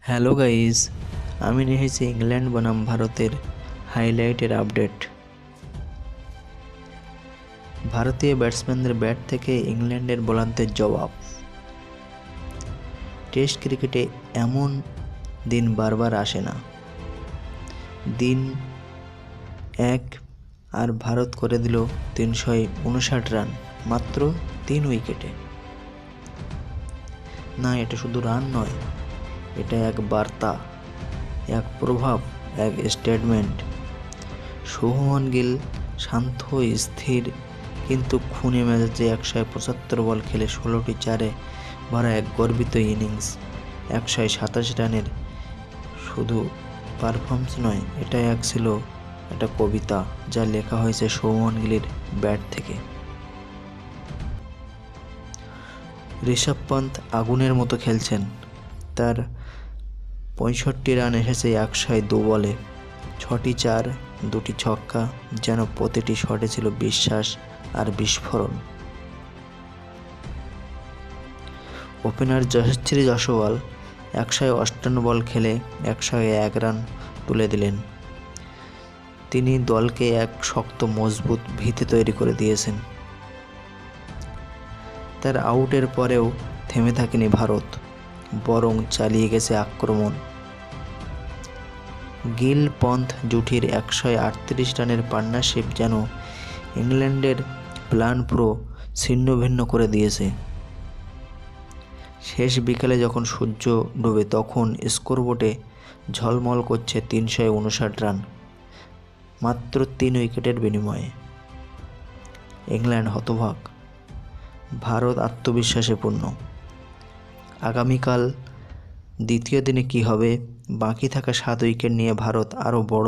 Hello guys, আমি নিয়ে এসেছি ইংল্যান্ড বনাম ভারতের হাইলাইটের আপডেট। ভারতীয় ব্যাটসম্যানদের ব্যাট থেকে ইংল্যান্ডের বোলারদের জবাব। টেস্ট ক্রিকেটে এমন দিন বারবার আসে না। দিন এক আর ভারত করে দিল 359 রান মাত্র 3 উইকেটে। না, এটা শুধু রান নয়, এটা এক বার্তা, এক প্রভাব, এক স্টেটমেন্ট। শুভমান গিল শান্ত স্থির কিন্তু খুনে মেজাজে 175 বল খেলে 16টি চারে ভরা এক গর্বিত ইনিংস। 127 রানের শুধু পারফরমেন্স নয়, এটা ছিল একটা কবিতা যা লেখা হয়েছে শুভমান গিলের ব্যাট থেকে। ঋষভ পন্থ আগুনের মতো খেলছেন। তার 65 রান এসেছে 102 বলে, 6টি চার, 2টি ছক্কা, যেন প্রতিটি শটে ছিল বিশ্বাস আর বিস্ফোরণ। ওপেনার যশস্বী জয়সওয়াল 158 বল খেলে 101 রান তুলে দিলেন। তিনি দলকে এক শক্ত মজবুত ভিত তৈরি করে দিয়েছেন। তার আউটের পরেও থেমে থাকেনি ভারত, বরং চালিয়ে গেছে আক্রমণ। গিল পন্থ জুটির 138 রানের পার্টনারশিপ যেন ইংল্যান্ডের প্ল্যান পুরো ছিন্নভিন্ন করে দিয়েছে। শেষ বিকেলে যখন সূর্য ডুবে তখন স্কোরবোর্ডে ঝলমল করছে 359 রান মাত্র 3 উইকেটের বিনিময়ে। ইংল্যান্ড হতবাক, ভারত আত্মবিশ্বাসে পূর্ণ। আগামীকাল দ্বিতীয় দিনে কী হবে? বাকি থাকা 7 উইকেট নিয়ে ভারত আরও বড়